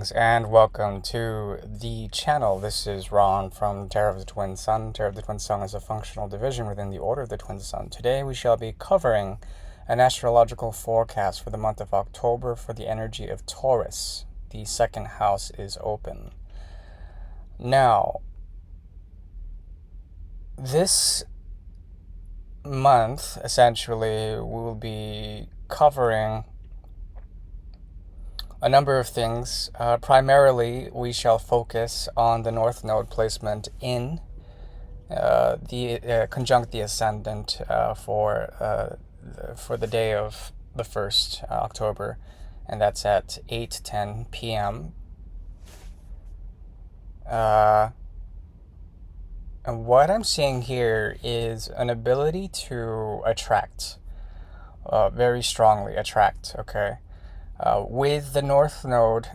Greetings and welcome to the channel. This is Ron from Tarot of the Twin Sun. Tarot of the Twin Sun is a functional division within the Order of the Twin Sun. Today we shall be covering an astrological forecast for the month of October for the energy of Taurus. The second house is open. Now, this month essentially we'll be covering a number of things. Primarily, we shall focus on the North Node placement in the conjunct the Ascendant for the day of the 1st October, and that's at 8:10 p.m. And what I'm seeing here is an ability to attract, very strongly attract, okay? With the North Node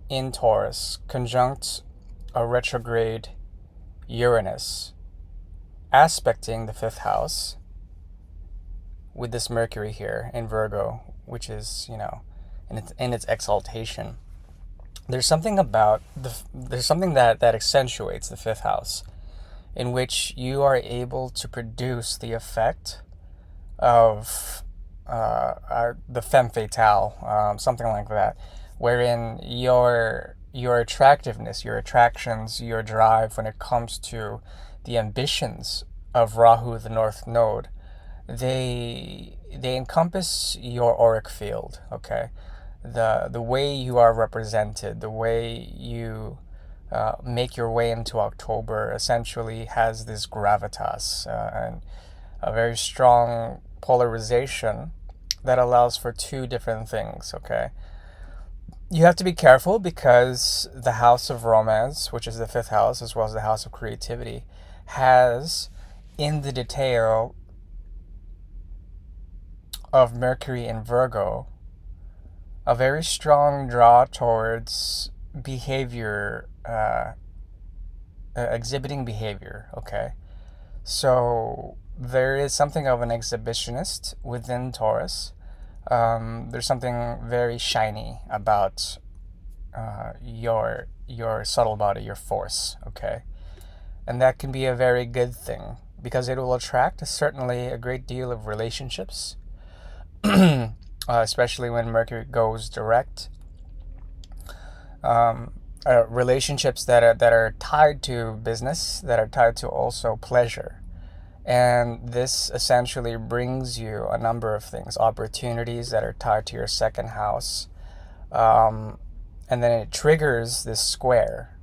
in Taurus conjunct a retrograde Uranus, aspecting the 5th house with this Mercury here in Virgo, which is, in its exaltation. There's something about there's something that accentuates the 5th house, in which you are able to produce the effect of the femme fatale, something like that, wherein your attractiveness, your attractions, your drive when it comes to the ambitions of Rahu, the North Node, they encompass your auric field, okay? The way you are represented, the way you make your way into October essentially has this gravitas and a very strong polarization that allows for two different things, okay? You have to be careful because the house of romance, which is the 5th house, as well as the house of creativity, has in the detail of Mercury in Virgo a very strong draw towards behavior, exhibiting behavior, okay? So there is something of an exhibitionist within Taurus. There's something very shiny about your subtle body, your force, okay? And that can be a very good thing because it will attract certainly a great deal of relationships, especially when Mercury goes direct. Relationships that are tied to business, that are tied to also pleasure. And this essentially brings you a number of things, opportunities that are tied to your 2nd house. And then it triggers this square,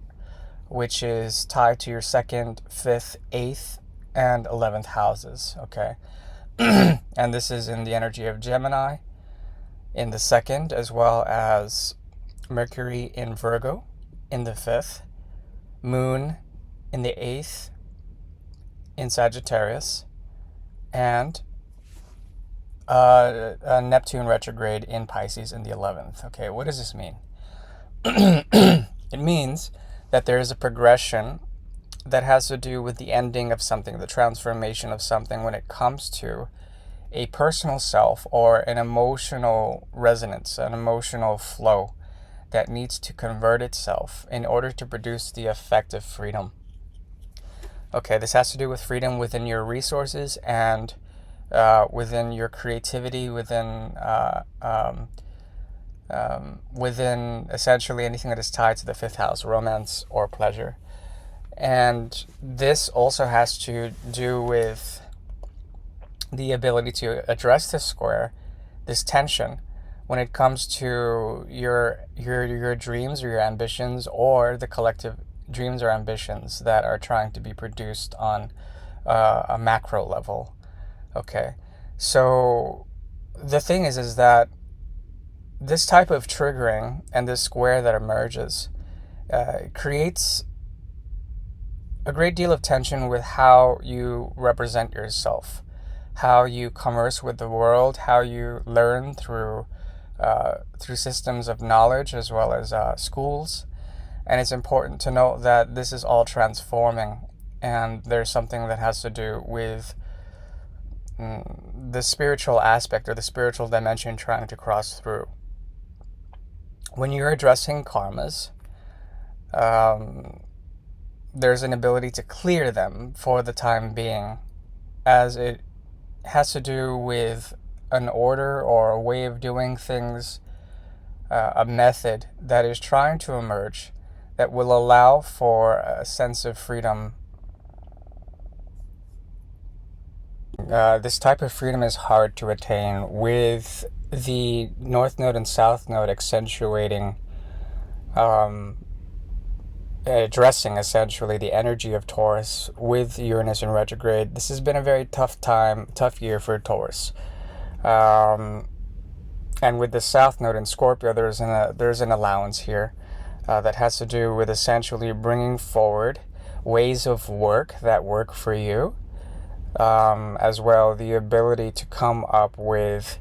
which is tied to your 2nd, 5th, 8th, and 11th houses, okay? And this is in the energy of Gemini in the 2nd, as well as Mercury in Virgo in the 5th, Moon in the 8th, in Sagittarius, and Neptune retrograde in Pisces in the 11th. Okay, what does this mean? It means that there is a progression that has to do with the ending of something, the transformation of something when it comes to a personal self or an emotional resonance, an emotional flow that needs to convert itself in order to produce the effect of freedom. Okay, this has to do with freedom within your resources and within your creativity, within essentially anything that is tied to the 5th house, romance or pleasure. And this also has to do with the ability to address this square, this tension, when it comes to your dreams or your ambitions, or the collective dreams or ambitions that are trying to be produced on a macro level. Okay, so the thing is that this type of triggering and this square that emerges creates a great deal of tension with how you represent yourself, how you converse with the world, how you learn through systems of knowledge as well as schools. And it's important to note that this is all transforming, and there's something that has to do with the spiritual aspect or the spiritual dimension trying to cross through. when you're addressing karmas, there's an ability to clear them for the time being, as it has to do with an order or a way of doing things, a method that is trying to emerge that will allow for a sense of freedom. This type of freedom is hard to attain, with the North Node and South Node accentuating, addressing essentially the energy of Taurus with Uranus in retrograde. This has been a very tough year for Taurus. And with the South Node in Scorpio, there's an allowance here that has to do with essentially bringing forward ways of work that work for you, as well the ability to come up with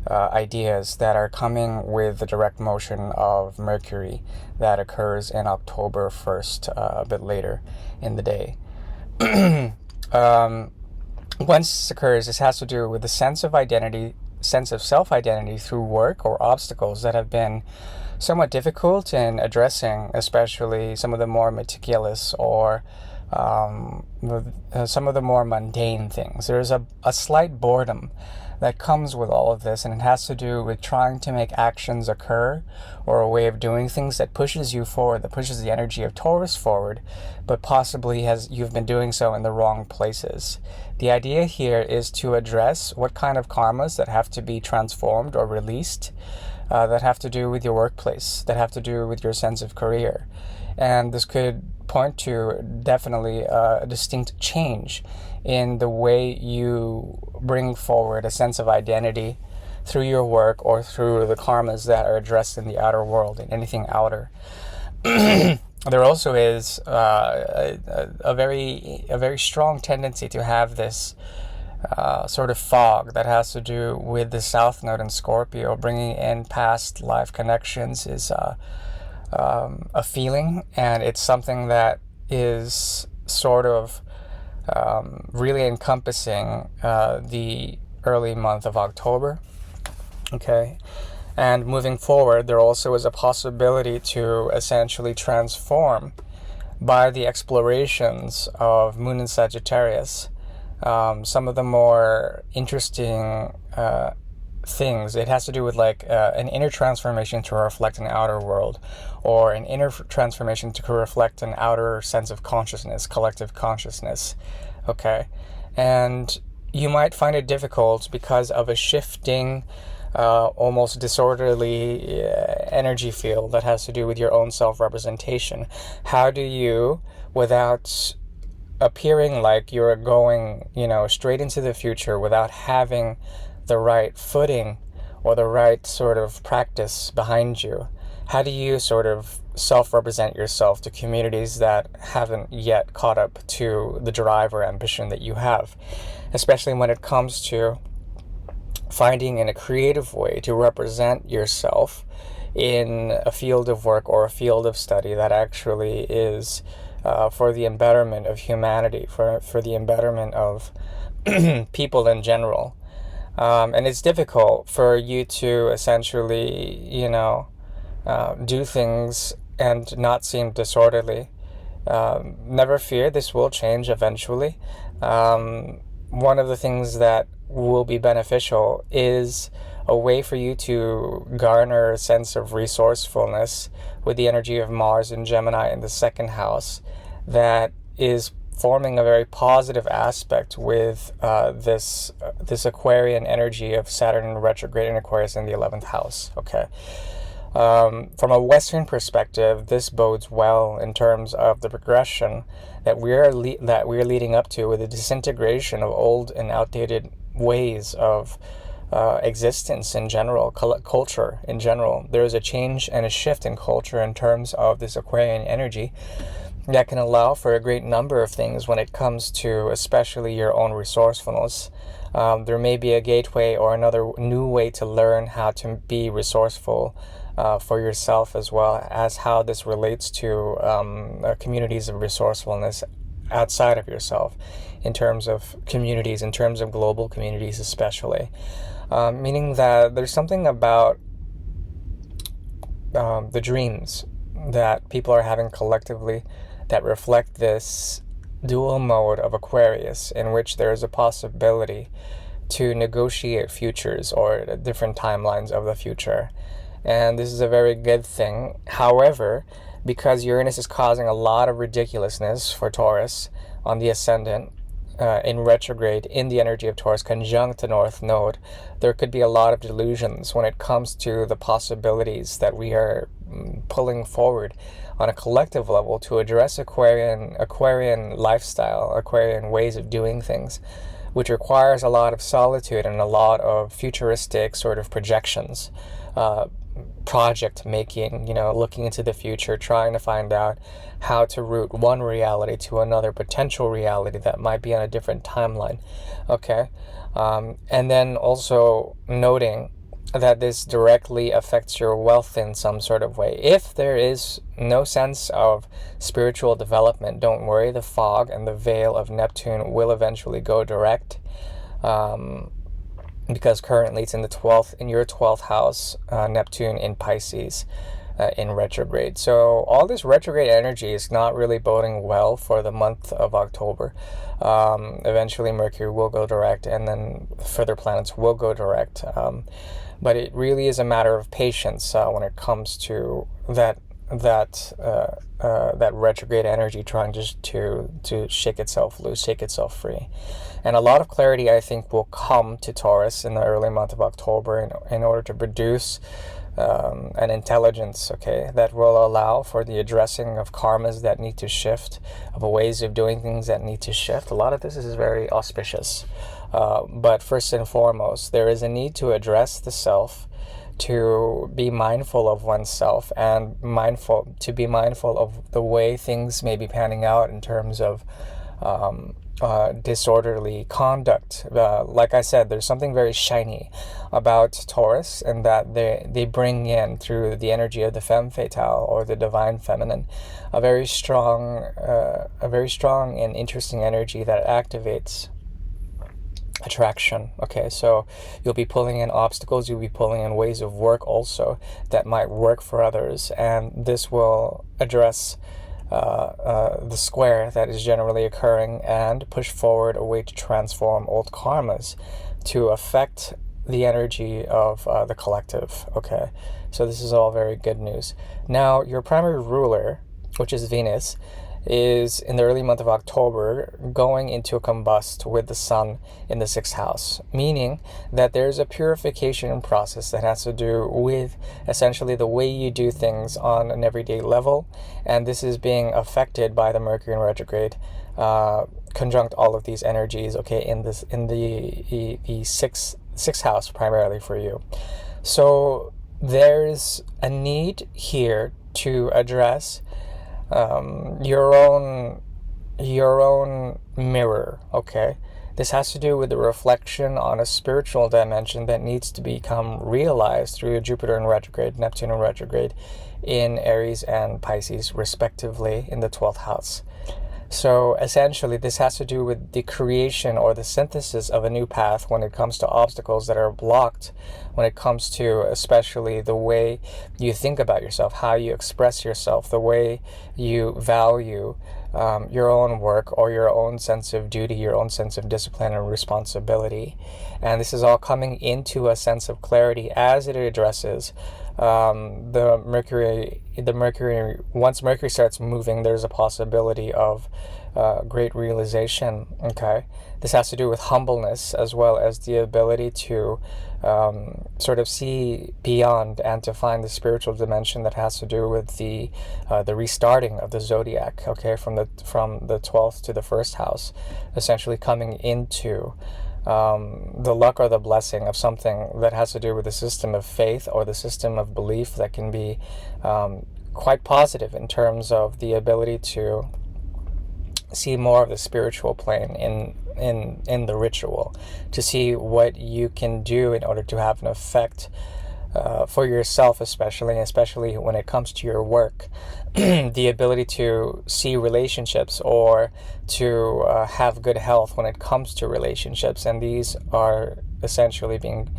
ideas that are coming with the direct motion of Mercury that occurs in October 1st, a bit later in the day. Once this occurs, this has to do with the sense of self-identity through work or obstacles that have been somewhat difficult in addressing, especially some of the more meticulous or some of the more mundane things. There's a slight boredom that comes with all of this, and it has to do with trying to make actions occur, or a way of doing things that pushes you forward, that pushes the energy of Taurus forward, but possibly you've been doing so in the wrong places. The idea here is to address what kind of karmas that have to be transformed or released, that have to do with your workplace, that have to do with your sense of career. And this could point to definitely a distinct change in the way you bring forward a sense of identity through your work or through the karmas that are addressed in the outer world, in anything outer. There also is a very strong tendency to have this sort of fog that has to do with the South Node in Scorpio. Bringing in past life connections is a feeling, and it's something that is sort of really encompassing the early month of October. Okay. And moving forward, there also is a possibility to essentially transform by the explorations of Moon and Sagittarius some of the more interesting things. It has to do with like an inner transformation to reflect an outer world, or an inner transformation to reflect an outer sense of consciousness, collective consciousness. Okay. And you might find it difficult because of a shifting, almost disorderly energy field that has to do with your own self-representation. How do you, without appearing like you're going, straight into the future, without having the right footing or the right sort of practice behind you, how do you sort of self-represent yourself to communities that haven't yet caught up to the drive or ambition that you have, especially when it comes to finding in a creative way to represent yourself in a field of work or a field of study that actually is for the betterment of humanity, for the betterment of people in general. And it's difficult for you to essentially, do things and not seem disorderly. Never fear, this will change eventually. One of the things that will be beneficial is a way for you to garner a sense of resourcefulness with the energy of Mars and Gemini in the second house, that is forming a very positive aspect with this Aquarian energy of Saturn in retrograde in Aquarius in the 11th house. Okay. From a Western perspective, this bodes well in terms of the progression that we're leading up to, with the disintegration of old and outdated ways of existence in general, culture in general. There is a change and a shift in culture in terms of this Aquarian energy that can allow for a great number of things when it comes to especially your own resourcefulness. There may be a gateway or another new way to learn how to be resourceful for yourself, as well as how this relates to communities of resourcefulness outside of yourself, in terms of communities, in terms of global communities especially. Meaning that there's something about the dreams that people are having collectively that reflect this dual mode of Aquarius, in which there is a possibility to negotiate futures or different timelines of the future. And this is a very good thing. However, because Uranus is causing a lot of ridiculousness for Taurus on the ascendant, in retrograde in the energy of Taurus conjunct the North Node, there could be a lot of delusions when it comes to the possibilities that we are pulling forward on a collective level to address Aquarian lifestyle, Aquarian ways of doing things, which requires a lot of solitude and a lot of futuristic sort of projections, project making, looking into the future, trying to find out how to route one reality to another potential reality that might be on a different timeline. Okay. And then also noting that this directly affects your wealth in some sort of way. If there is no sense of spiritual development, don't worry, the fog and the veil of Neptune will eventually go direct. Because currently it's in your 12th house, Neptune in Pisces, in retrograde. So all this retrograde energy is not really boding well for the month of October. Eventually Mercury will go direct, and then further planets will go direct. But it really is a matter of patience when it comes to that retrograde energy trying to shake itself loose, shake itself free. And a lot of clarity, I think, will come to Taurus in the early month of October in order to produce an intelligence, okay, that will allow for the addressing of karmas that need to shift, of ways of doing things that need to shift. A lot of this is very auspicious. But first and foremost, there is a need to address the self, to be mindful of oneself, and to be mindful of the way things may be panning out in terms of disorderly conduct. Like I said, there's something very shiny about Taurus, and that they bring in, through the energy of the femme fatale or the divine feminine, a very strong and interesting energy that activates attraction. Okay, so you'll be pulling in obstacles, you'll be pulling in ways of work also that might work for others, and this will address the square that is generally occurring and push forward a way to transform old karmas to affect the energy of the collective. Okay, so this is all very good news. Now, your primary ruler, which is Venus, is in the early month of October going into a combust with the sun in the 6th house, meaning that there's a purification process that has to do with essentially the way you do things on an everyday level, and this is being affected by the Mercury in retrograde conjunct all of these energies, okay, in the sixth house primarily for you. So there's a need here to address your own mirror, okay? This has to do with the reflection on a spiritual dimension that needs to become realized through Jupiter in retrograde, Neptune in retrograde in Aries and Pisces, respectively, in the 12th house. So essentially, this has to do with the creation or the synthesis of a new path when it comes to obstacles that are blocked, when it comes to especially the way you think about yourself, how you express yourself, the way you value your own work or your own sense of duty, your own sense of discipline and responsibility. And this is all coming into a sense of clarity as it addresses the Mercury. Once Mercury starts moving, there's a possibility of great realization. Okay, this has to do with humbleness as well as the ability to sort of see beyond and to find the spiritual dimension that has to do with the restarting of the zodiac. Okay, from the 12th to the 1st house, essentially coming into the luck or the blessing of something that has to do with the system of faith or the system of belief that can be quite positive in terms of the ability to see more of the spiritual plane in the ritual, to see what you can do in order to have an effect for yourself, especially when it comes to your work. The ability to see relationships or to have good health when it comes to relationships, and these are essentially being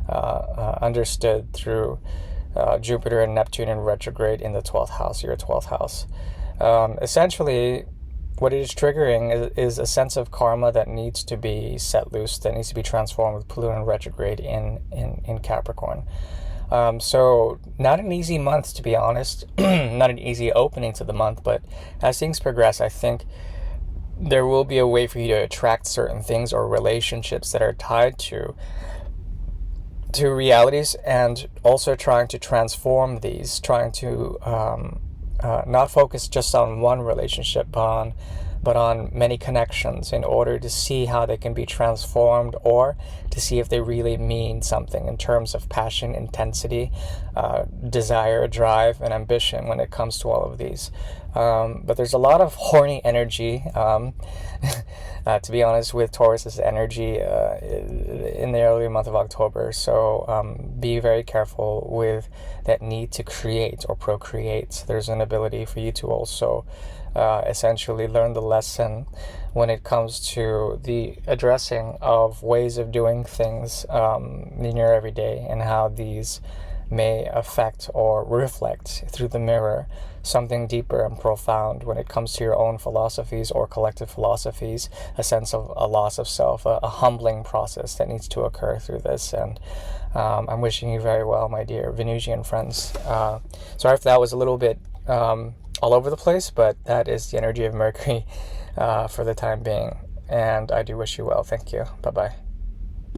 understood through Jupiter and Neptune in retrograde in the 12th house, your 12th house. Essentially, what it is triggering is a sense of karma that needs to be set loose, that needs to be transformed with Pluto in retrograde in Capricorn. So not an easy month, to be honest, not an easy opening to the month, but as things progress, I think there will be a way for you to attract certain things or relationships that are tied to realities, and also trying to transform these, trying to not focus just on one relationship, but on many connections, in order to see how they can be transformed, or to see if they really mean something in terms of passion, intensity, desire, drive, and ambition when it comes to all of these. But there's a lot of horny energy, to be honest, with Taurus's energy in the early month of October. So be very careful with that need to create or procreate. There's an ability for you to also essentially learn the lesson when it comes to the addressing of ways of doing things in your everyday, and how these may affect or reflect through the mirror something deeper and profound when it comes to your own philosophies or collective philosophies, a sense of a loss of self, a humbling process that needs to occur through this. And I'm wishing you very well, my dear Venusian friends. Sorry if that was a little bit all over the place, but that is the energy of Mercury for the time being, and I do wish you well. Thank you. Bye-bye.